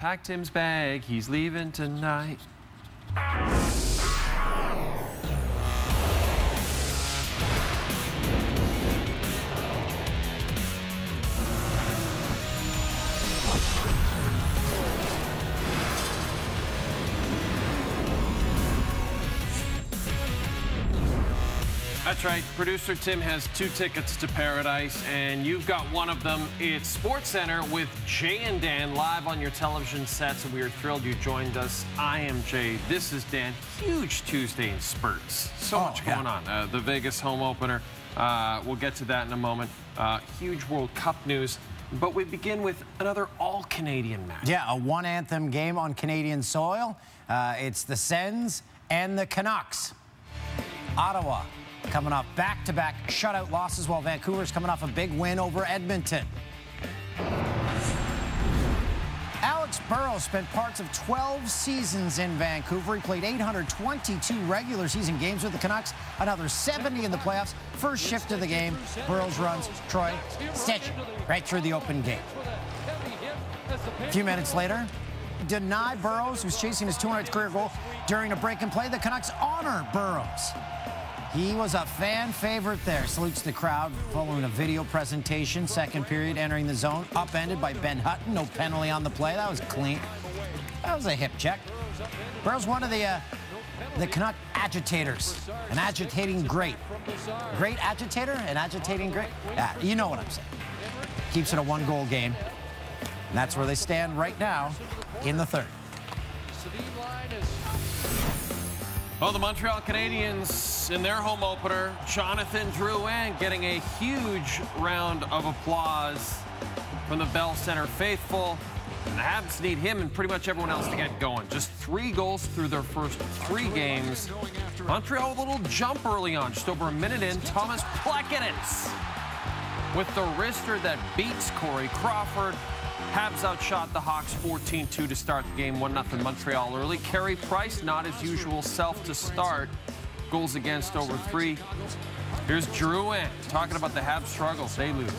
Pack Tim's bag, he's leaving tonight. That's right. Producer Tim has 2 tickets to Paradise, and you've got one of them. It's SportsCenter with Jay and Dan live on your television sets, and we are thrilled you joined us. I am Jay. This is Dan. Huge Tuesday in spurts. So much going on. The Vegas home opener. We'll get to that in a moment. Huge World Cup news. But we begin with another all-Canadian match. Yeah, a one-anthem game on Canadian soil. It's the Sens and the Canucks. Ottawa coming off back-to-back shutout losses, while Vancouver's coming off a big win over Edmonton. Alex Burrows spent parts of 12 seasons in Vancouver. He played 822 regular season games with the Canucks, another 70 in the playoffs. First shift of the game, Burrows runs Troy Stitch right through the open gate. A few minutes later, deny Burrows, who's chasing his 200th career goal. During a break and play, the Canucks honor Burrows. He was a fan favorite there. Salutes the crowd following a video presentation. Second period, entering the zone. Upended by Ben Hutton. No penalty on the play. That was clean. That was a hip check. Burrow's one of the Canuck agitators. An agitating great. Great agitator? An agitating great? Yeah, you know what I'm saying. Keeps it a 1-goal game. And that's where they stand right now in the third. Well, the Montreal Canadiens in their home opener, Jonathan Drouin getting a huge round of applause from the Bell Center faithful. And the Habs need him and pretty much everyone else to get going. Just 3 goals through their first 3 games. Montreal a little jump early on, just over a minute in. Thomas Plekanec with the wrister that beats Corey Crawford. Habs outshot the Hawks 14-2 to start the game, 1-0 Montreal early. Carey Price, not his usual self to start. Goals against over 3. Here's Drouin talking about the Habs struggles. They lose.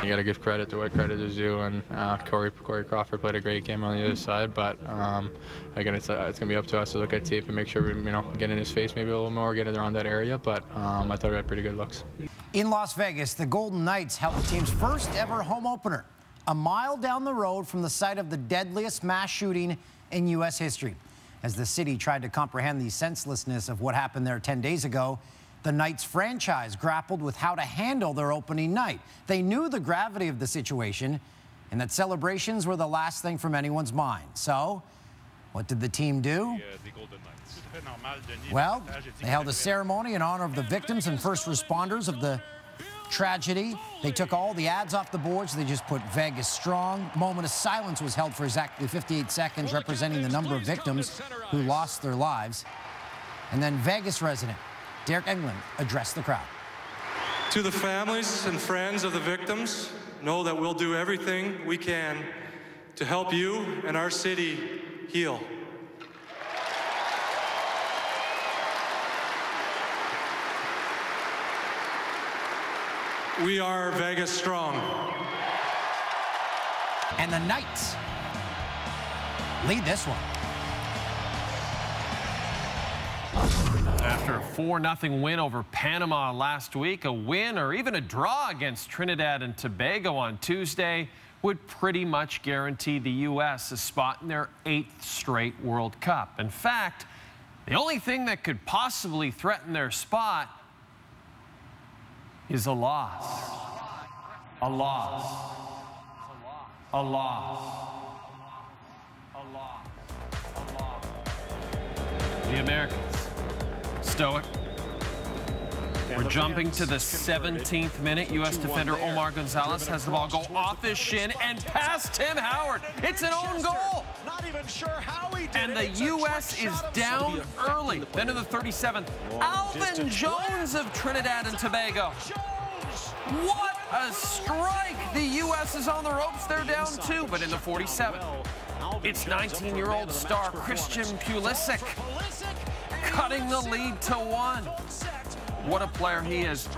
You got to give credit to what credit is due, and Corey Crawford played a great game on the other side. But again, it's gonna be up to us to look at tape and make sure we, get in his face maybe a little more, get it around that area. But I thought we had pretty good looks. In Las Vegas, the Golden Knights held the team's first ever home opener, a mile down the road from the site of the deadliest mass shooting in U.S. history. As the city tried to comprehend the senselessness of what happened there 10 days ago, the Knights franchise grappled with how to handle their opening night. They knew the gravity of the situation and that celebrations were the last thing from anyone's mind. So, what did the team do? Well, they held a ceremony in honor of the victims and first responders of the tragedy. They took all the ads off the boards. They just put Vegas strong. Moment of silence was held for exactly 58 seconds, representing the number of victims who lost their lives. And then Vegas resident Derek Englund addressed the crowd. To the families and friends of the victims, know that we'll do everything we can to help you and our city heal. We are Vegas strong. And the Knights lead this one. After a 4-0 win over Panama last week, a win or even a draw against Trinidad and Tobago on Tuesday would pretty much guarantee the U.S. a spot in their 8th straight World Cup. In fact, the only thing that could possibly threaten their spot is a loss. A loss. A loss. A loss. A loss. The Americans. Stoic. We're jumping to the 17th minute. U.S. defender Omar Gonzalez has the ball go off his shin and past Tim Howard. It's an own goal. Not even sure how he did and the U.S. is down early. Then in the 37th, Alvin Jones of Trinidad and Tobago. What a strike. The U.S. is on the ropes. They're down 2. But in the 47th, it's 19-year-old star Christian Pulisic cutting the lead to 1. What a player he is.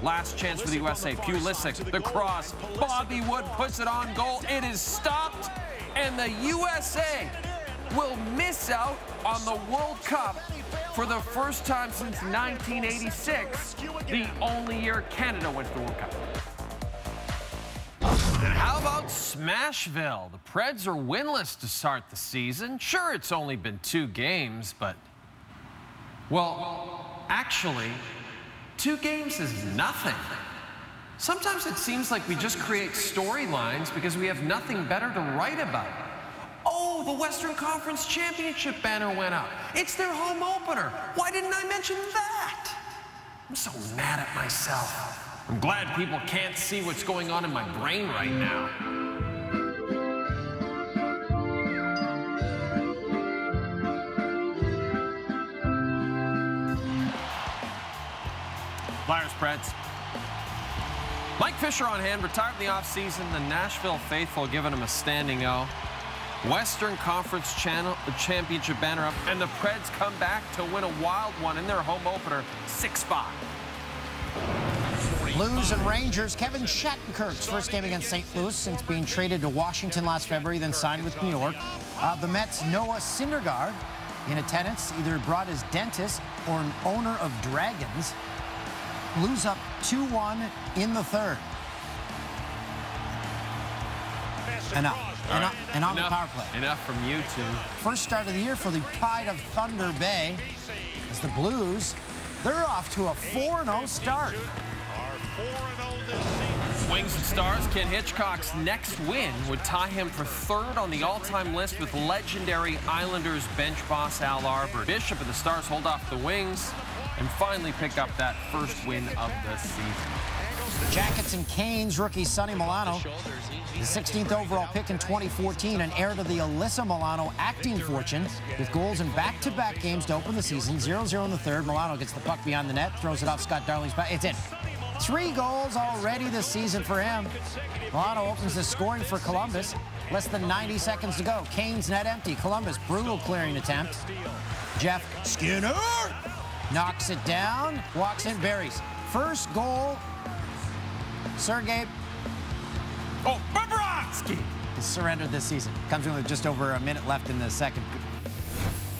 Last chance for the USA. Pulisic, the cross. Bobby Wood puts it on goal. It is stopped, and the USA will miss out on the World Cup for the first time since 1986, the only year Canada went to the World Cup. And how about Smashville? The Preds are winless to start the season. Sure, it's only been 2 games, but, well, actually, 2 games is nothing. Sometimes it seems like we just create storylines because we have nothing better to write about. Oh, the Western Conference Championship banner went up. It's their home opener. Why didn't I mention that? I'm so mad at myself. I'm glad people can't see what's going on in my brain right now. Flyers, Preds. Mike Fisher on hand, retired in the offseason. The Nashville faithful giving him a standing O. Western Conference Championship banner up, and the Preds come back to win a wild one in their home opener, 6-5. Blues and Rangers. Kevin Shattenkirk's first game against St. Louis since being traded to Washington last February, then signed with New York. The Mets' Noah Syndergaard in attendance, either brought his dentist or an owner of dragons. Blues up 2-1 in the third. Enough. And on the power play. Enough from you two. First start of the year for the Pride of Thunder Bay. As the Blues, they're off to a 4-0 start. Wings and Stars, Ken Hitchcock's next win would tie him for 3rd on the all-time list with legendary Islanders bench boss Al Arbor. Bishop and the Stars hold off the Wings and finally pick up that first win of the season. Jackets and Canes rookie Sonny Milano, the 16th overall pick in 2014, and heir to the Alyssa Milano acting fortune with goals in back-to-back games to open the season. 0-0 in the third. Milano gets the puck beyond the net, throws it off Scott Darling's back. It's in. 3 goals already this season for him. Milano opens the scoring for Columbus. Less than 90 seconds to go. Canes net empty. Columbus brutal clearing attempt. Jeff Skinner knocks it down, walks in, buries. First goal, Sergei Bobrovsky is surrendered this season. Comes in with just over a minute left in his second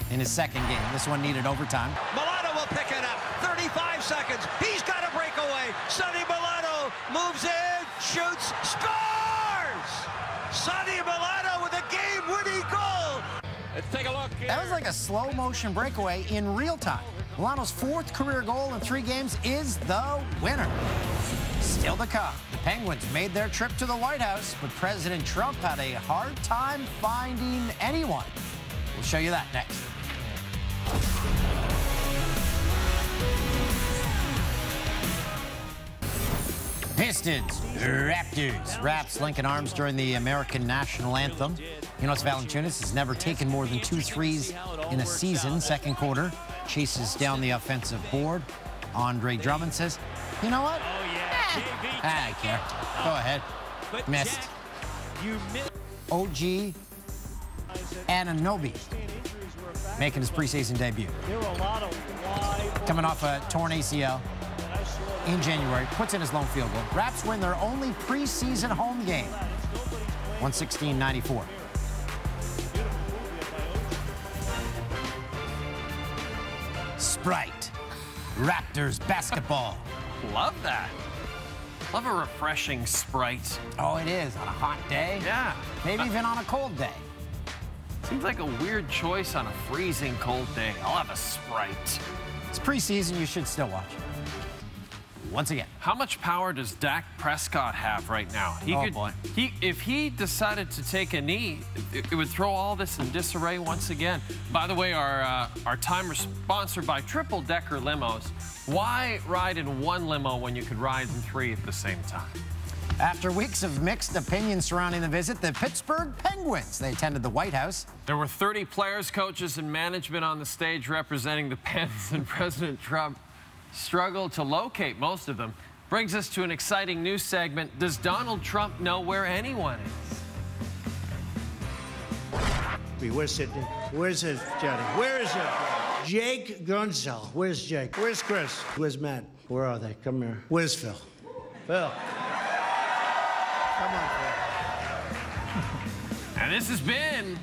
game. This one needed overtime. Milano will pick it up. 35 seconds. He's got a breakaway. Sonny Milano moves in, shoots, scores! Sonny Milano with a game-winning goal. Let's take a look here. That was like a slow-motion breakaway in real time. Milano's 4th career goal in 3 games is the winner. Still to come. The Penguins made their trip to the White House, but President Trump had a hard time finding anyone. We'll show you that next. Pistons, Raptors. Raps linking arms during the American national anthem. Jonas Valanciunas has never taken more than 2 threes in a season. Second quarter, chases down the offensive board. Andre Drummond says, you know what? I don't care. Go ahead. Missed. OG Anunoby making his preseason debut. Coming off a torn ACL in January, puts in his lone field goal. Raps win their only preseason home game, 116-94. Sprite, Raptors basketball. Love that. Love a refreshing Sprite. Oh, it is on a hot day. Yeah. Maybe even on a cold day. Seems like a weird choice on a freezing cold day. I'll have a Sprite. It's preseason, you should still watch it. Once again. How much power does Dak Prescott have right now? Boy. If he decided to take a knee, it would throw all this in disarray once again. By the way, our timer is sponsored by Triple Decker Limos. Why ride in one limo when you could ride in 3 at the same time? After weeks of mixed opinions surrounding the visit, the Pittsburgh Penguins, they attended the White House. There were 30 players, coaches, and management on the stage representing the Pens, and President Trump struggled to locate most of them. Brings us to an exciting news segment. Does Donald Trump know where anyone is? Where's Sidney? Where's Johnny? Where is Jake Grunzel? Where's Jake? Where's Chris? Where's Matt? Where are they? Come here. Where's Phil? Phil. Come on, Phil. And this has been,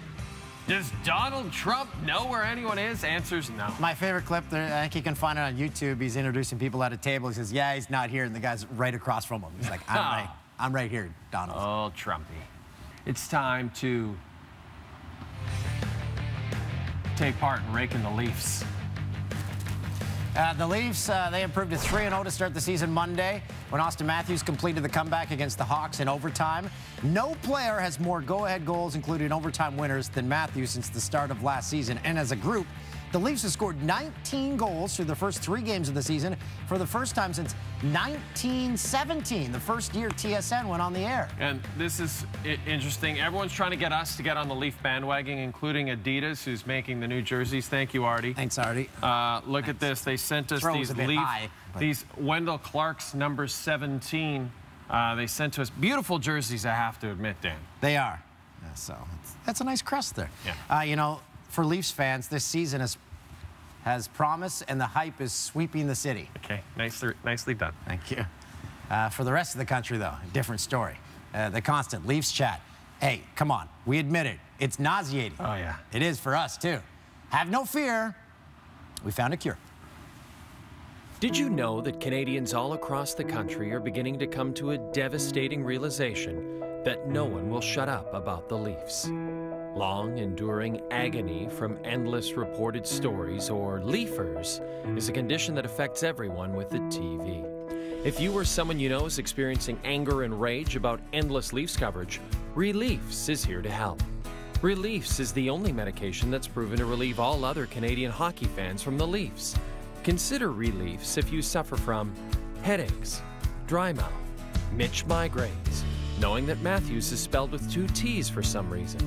does Donald Trump know where anyone is? Answer's no. My favorite clip there, I think you can find it on YouTube. He's introducing people at a table. He says, yeah, he's not here. And the guy's right across from him. He's like, I'm right here, Donald. Oh, Trumpy. It's time to take part in raking the Leafs. The Leafs, they improved to 3-0 to start the season Monday when Austin Matthews completed the comeback against the Hawks in overtime. No player has more go-ahead goals, including overtime winners, than Matthews since the start of last season. And as a group, the Leafs have scored 19 goals through the first 3 games of the season for the first time since 1917, the first year TSN went on the air. And this is interesting. Everyone's trying to get us to get on the Leaf bandwagon, including Adidas, who's making the new jerseys. Thank you, Artie. Thanks, Artie. Look at this. They sent us these Wendell Clark's number 17. They sent to us beautiful jerseys, I have to admit, Dan. They are. Yeah, so that's a nice crest there. Yeah. You know, for Leafs fans, this season has promise, and the hype is sweeping the city. Okay, nicely done. Thank you. For the rest of the country, though, a different story. The constant Leafs chat. Hey, come on. We admit it. It's nauseating. Oh, yeah. It is for us, too. Have no fear. We found a cure. Did you know that Canadians all across the country are beginning to come to a devastating realization that no one will shut up about the Leafs? Long, enduring agony from endless reported stories, or Leafers, is a condition that affects everyone with a TV. If you or someone you know is experiencing anger and rage about endless Leafs coverage, Reliefs is here to help. Reliefs is the only medication that's proven to relieve all other Canadian hockey fans from the Leafs. Consider Reliefs if you suffer from headaches, dry mouth, Mitch migraines, knowing that Matthews is spelled with 2 T's for some reason,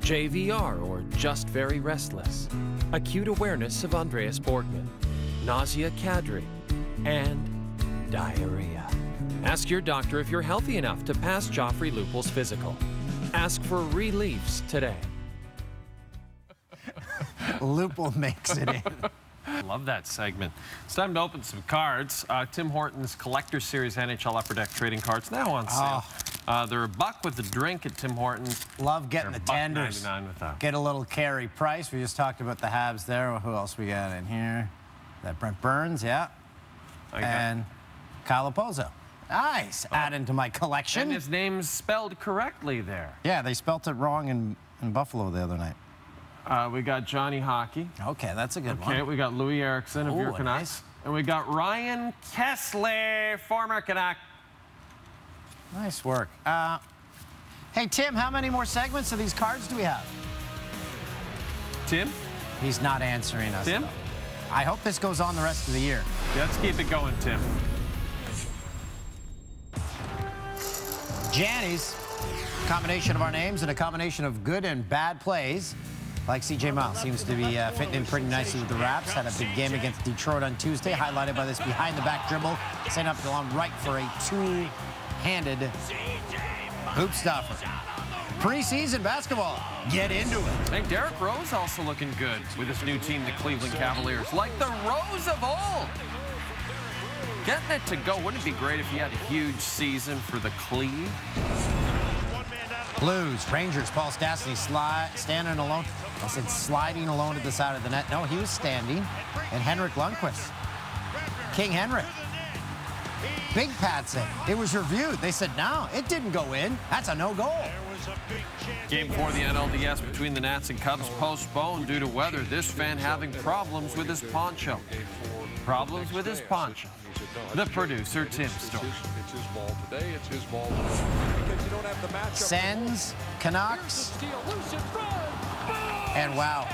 JVR or just very restless, acute awareness of Andreas Borgman, nausea Kadri, and diarrhea. Ask your doctor if you're healthy enough to pass Joffrey Lupul's physical. Ask for Reliefs today. Lupul makes it in. Love that segment. It's time to open some cards. Tim Hortons Collector Series NHL Upper Deck trading cards now on sale. They're $1 with the drink at Tim Hortons. Love getting the tenders. $1.99 with that. Get a little Carey Price. We just talked about the Habs there. Who else we got in here? That Brent Burns, yeah. And Kyle Opozo. Nice. Add into my collection. And his name's spelled correctly there. Yeah, they spelt it wrong in Buffalo the other night. We got Johnny Hockey. Okay, that's a good one. Okay, we got Louis Eriksson of your Canucks. Nice. And we got Ryan Kessler, former Canuck. Nice work. Hey, Tim, how many more segments of these cards do we have? Tim? He's not answering us. Tim? Though. I hope this goes on the rest of the year. Yeah, let's keep it going, Tim. Janny's, a combination of our names and a combination of good and bad plays. Like C.J. Miles seems to be fitting in pretty nicely with the Raps. Had a big game against Detroit on Tuesday, highlighted by this behind-the-back dribble, setting up the line right for a two-handed hoop stuffer. Preseason basketball, get into it. Hey, Derrick Rose also looking good with his new team, the Cleveland Cavaliers. Like the Rose of old. Getting it to go. Wouldn't it be great if he had a huge season for the Cleve? Blues, Rangers, Paul Stastny standing alone. I said sliding alone at the side of the net. No, he was standing. And Henrik Lundqvist. King Henrik. Big Pat said it was reviewed. They said, no, it didn't go in. That's a no-goal. Game 4 of the NLDS between the Nats and Cubs postponed due to weather. This fan having problems with his poncho. Problems with his poncho. The producer, Tim Storm. It's his ball today. It's his ball. Because you don't have the matchup. Sens, Canucks. And wow,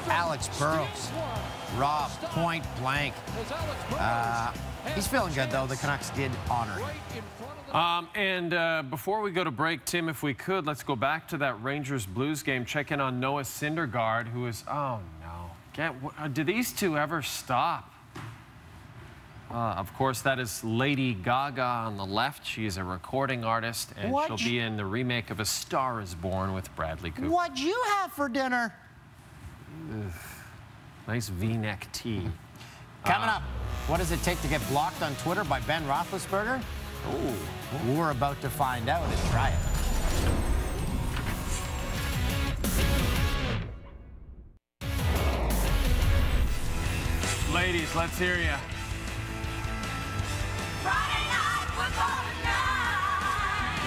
Alex Burrows. Rob, point blank. He's feeling good, though. The Canucks did honor him. Before we go to break, Tim, if we could, let's go back to that Rangers-Blues game. Check in on Noah Syndergaard, who is, oh, no. Do these two ever stop? Of course, that is Lady Gaga on the left. She is a recording artist, and she'll be in the remake of A Star is Born with Bradley Cooper. What'd you have for dinner? Ugh. Nice V-neck tee. Coming up. What does it take to get blocked on Twitter by Ben Roethlisberger? Ooh, we're about to find out and try it. Ladies, let's hear you.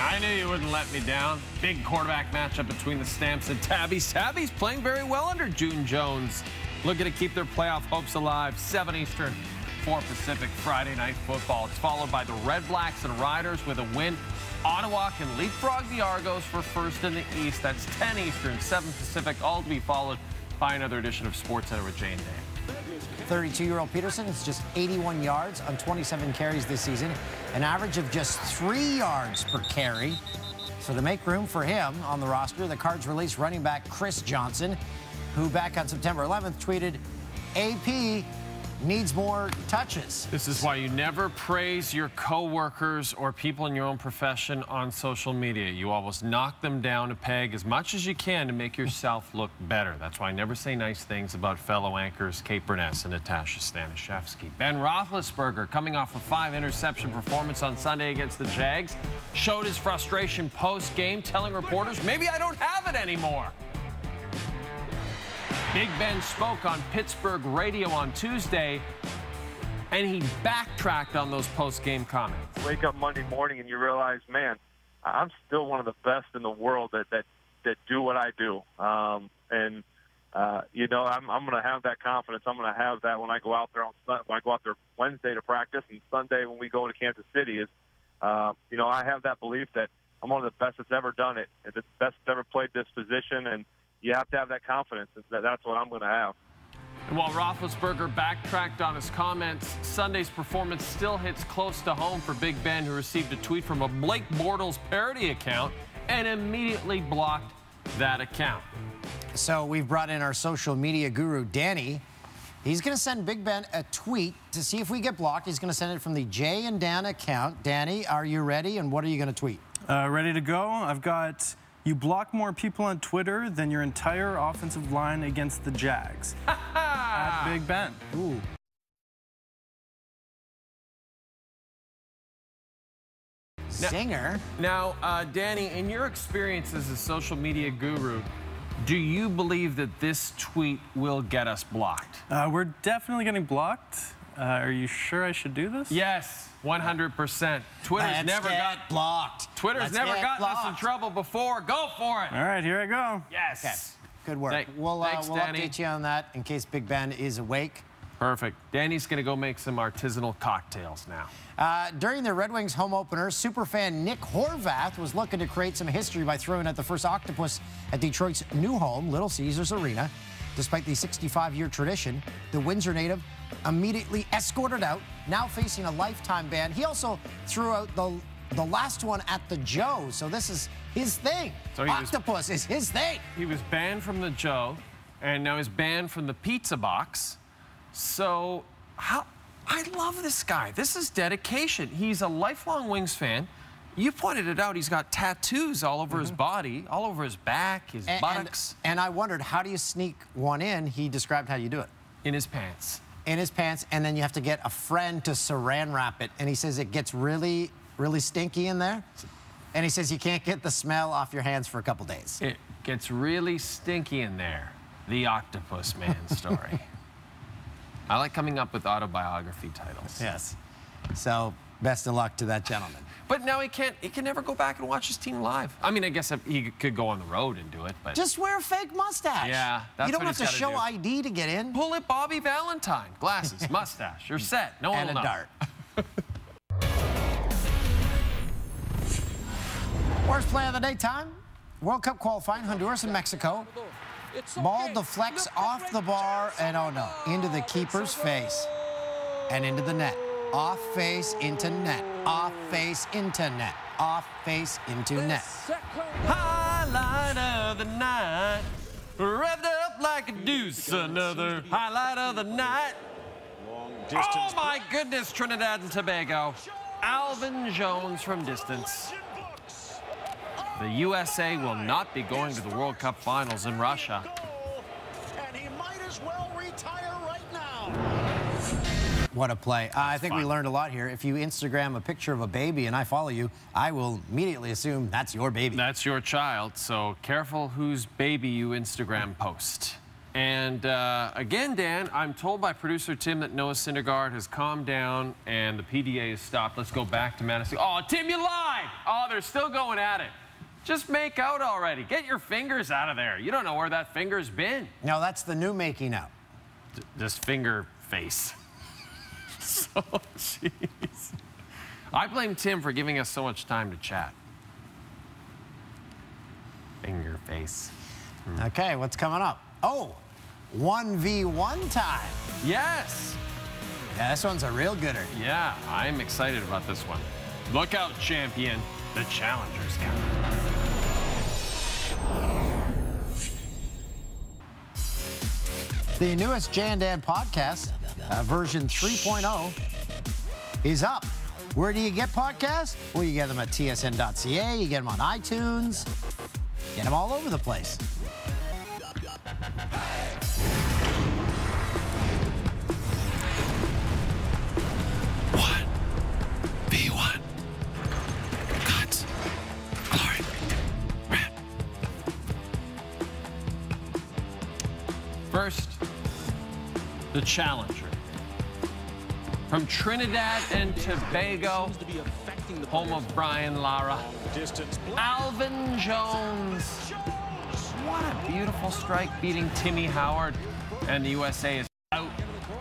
I knew you wouldn't let me down. Big quarterback matchup between the Stamps and Tabbies. Tabbies playing very well under June Jones. Looking to keep their playoff hopes alive. 7 Eastern, 4 Pacific, Friday Night Football. It's followed by the Red Blacks and Riders with a win. Ottawa can leapfrog the Argos for first in the East. That's 10 Eastern, 7 Pacific, all to be followed by another edition of SportsCenter with Jane Day. 32-year-old Peterson has just 81 yards on 27 carries this season, an average of just 3 yards per carry. So to make room for him on the roster, the Cards released running back Chris Johnson, who back on September 11th tweeted, AP needs more touches. This is why you never praise your coworkers or people in your own profession on social media. You always knock them down a peg as much as you can to make yourself look better. That's why I never say nice things about fellow anchors Kate Burness and Natasha Staniszewski. Ben Roethlisberger, coming off a 5-interception performance on Sunday against the Jags, showed his frustration post-game, telling reporters, maybe I don't have it anymore. Big Ben spoke on Pittsburgh radio on Tuesday, and he backtracked on those post-game comments. Wake up Monday morning and you realize, man, I'm still one of the best in the world that do what I do. You know, I'm going to have that confidence. I'm going to have that when I go out there when I go out there Wednesday to practice, and Sunday when we go to Kansas City. You know, I have that belief that I'm one of the best that's ever done it, and the best that's ever played this position, and you have to have that confidence. That's what I'm going to have. And while Roethlisberger backtracked on his comments, Sunday's performance still hits close to home for Big Ben, who received a tweet from a Blake Bortles parody account and immediately blocked that account. So we've brought in our social media guru, Danny. He's going to send Big Ben a tweet to see if we get blocked. He's going to send it from the Jay and Dan account. Danny, are you ready? And what are you going to tweet? Ready to go. I've got... You block more people on Twitter than your entire offensive line against the Jags. At Big Ben. Ooh. Singer. Now, Danny, in your experience as a social media guru, do you believe that this tweet will get us blocked? We're definitely getting blocked. Are you sure I should do this? Yes. 100%. Twitter's never got blocked. Twitter's never gotten us in trouble before. Go for it. All right, here I go. Yes. Okay. Good work. We'll update you on that in case Big Ben is awake. Perfect. Danny's going to go make some artisanal cocktails now. During the Red Wings home opener, superfan Nick Horvath was looking to create some history by throwing out the first octopus at Detroit's new home, Little Caesars Arena. Despite the 65-year tradition, the Windsor native immediately escorted out, now facing a lifetime ban. He also threw out the last one at the Joe, so this is his thing. So octopus is his thing. He was banned from the Joe, and now he's banned from the pizza box. So I love this guy. This is dedication. He's a lifelong Wings fan. You pointed it out. He's got tattoos all over his body, all over his back, his buttocks. And I wondered, how do you sneak one in? He described how you do it. In his pants. In his pants, and then you have to get a friend to saran wrap it. And he says it gets really, really stinky in there. And he says you can't get the smell off your hands for a couple days. It gets really stinky in there. The Octopus Man story. I like coming up with autobiography titles. Yes. So best of luck to that gentleman. But now he can never go back and watch his team live. I mean, I guess he could go on the road and do it, but just wear a fake mustache. Yeah, that's you don't what have to show ID to get in. Pull it Bobby Valentine. Glasses, mustache. You're set. No one will know. And a dart. Worst play of the daytime. World Cup qualifying, Honduras and Mexico. Ball deflects off the bar and, oh no, into the keeper's face and into the net. Off face into net. Off face into net. Off face into net. Highlight of the night. Revved up like a deuce. Another highlight of the night. Oh my goodness, Trinidad and Tobago. Alvin Jones from distance. The USA will not be going to the World Cup finals in Russia. And he might as well retire right now. What a play. I think we learned a lot here. If you Instagram a picture of a baby and I follow you, I will immediately assume that's your baby. That's your child, so careful whose baby you Instagram post. And again, Dan, I'm told by producer Tim that Noah Syndergaard has calmed down and the PDA has stopped. Let's go back to Madison. Oh, Tim, you lied! Oh, they're still going at it. Just make out already. Get your fingers out of there. You don't know where that finger's been. No, that's the new making out. This finger face. So, jeez. I blame Tim for giving us so much time to chat. Finger face. Okay, what's coming up? Oh, 1v1 time. Yes. Yeah, this one's a real gooder. Yeah, I'm excited about this one. Look out, champion. The challenger's coming. The newest Jay and Dan podcast, version 3.0, is up. Where do you get podcasts? Well, you get them at tsn.ca, you get them on iTunes, get them all over the place. V1. Guts. Glory. Red. First, the challenger. From Trinidad and Tobago, home of Brian Lara, Alvin Jones. What a beautiful strike, beating Timmy Howard. And the USA is out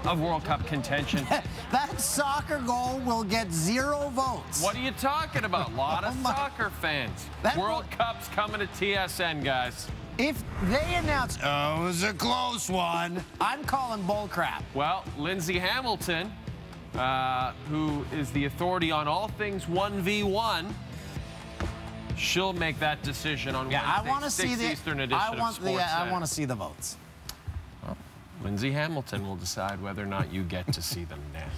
of World Cup contention. That soccer goal will get 0 votes. What are you talking about? A lot of soccer fans. World Cup's coming to TSN, guys. If they announce, oh, it was a close one, I'm calling bull crap. Well, Lindsay Hamilton, who is the authority on all things 1v1, she'll make that decision on Wednesday, I want to see the Eastern edition of Sportsnet. I want to see the votes. Well, Lindsay Hamilton will decide whether or not you get to see them, Dan.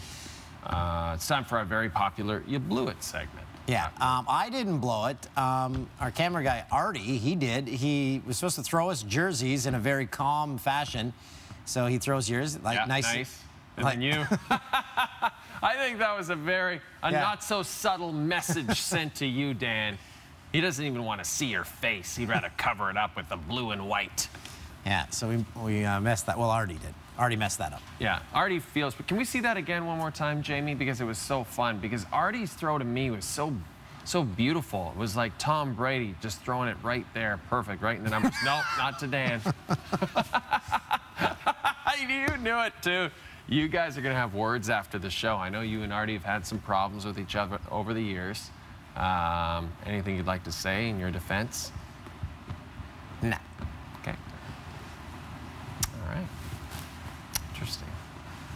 It's time for our very popular You Blew It segment. Yeah, I didn't blow it. Our camera guy, Artie, he did. He was supposed to throw us jerseys in a very calm fashion. So he throws yours, like, yeah, nice. And then you. I think that was a not so subtle message sent to you, Dan. He doesn't even want to see your face. He'd rather cover it up with the blue and white. Yeah, so we messed that. Well, Artie did. Artie messed that up. Yeah, Artie feels. But can we see that again one more time, Jamie? Because it was so fun. Because Artie's throw to me was so beautiful. It was like Tom Brady just throwing it right there, perfect, right in the numbers. No, not to Dan. You knew it too. You guys are gonna have words after the show. I know you and Artie have had some problems with each other over the years. Anything you'd like to say in your defense? Nah. Okay. All right. Interesting.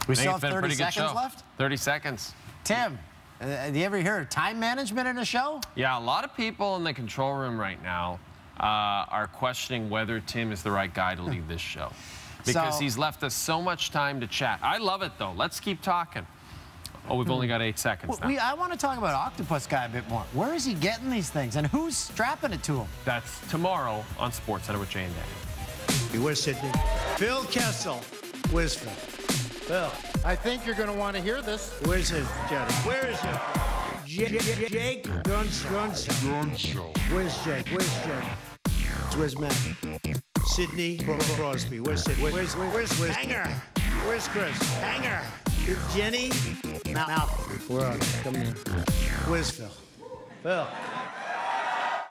We still have 30 seconds left? 30 seconds. Tim, do you ever hear of time management in a show? Yeah, a lot of people in the control room right now are questioning whether Tim is the right guy to lead this show. Because he's left us so much time to chat. I love it, though. Let's keep talking. Oh, we've only got 8 seconds now. I want to talk about Octopus Guy a bit more. Where is he getting these things, and who's strapping it to him? That's tomorrow on SportsCenter with Jay and Dan. Where's Sydney? Phil Kessel. Where's Phil? Phil. I think you're going to want to hear this. Where's his Johnny? Where is him? Jake Gunshaw. Where's Jake? Where's Jake? Where's Matt? Sydney Crosby. Where's Sydney? Where's Hanger? Where's Chris? Hanger. Jenny? Malcolm. Where are they? Come in. Where's Phil? Phil.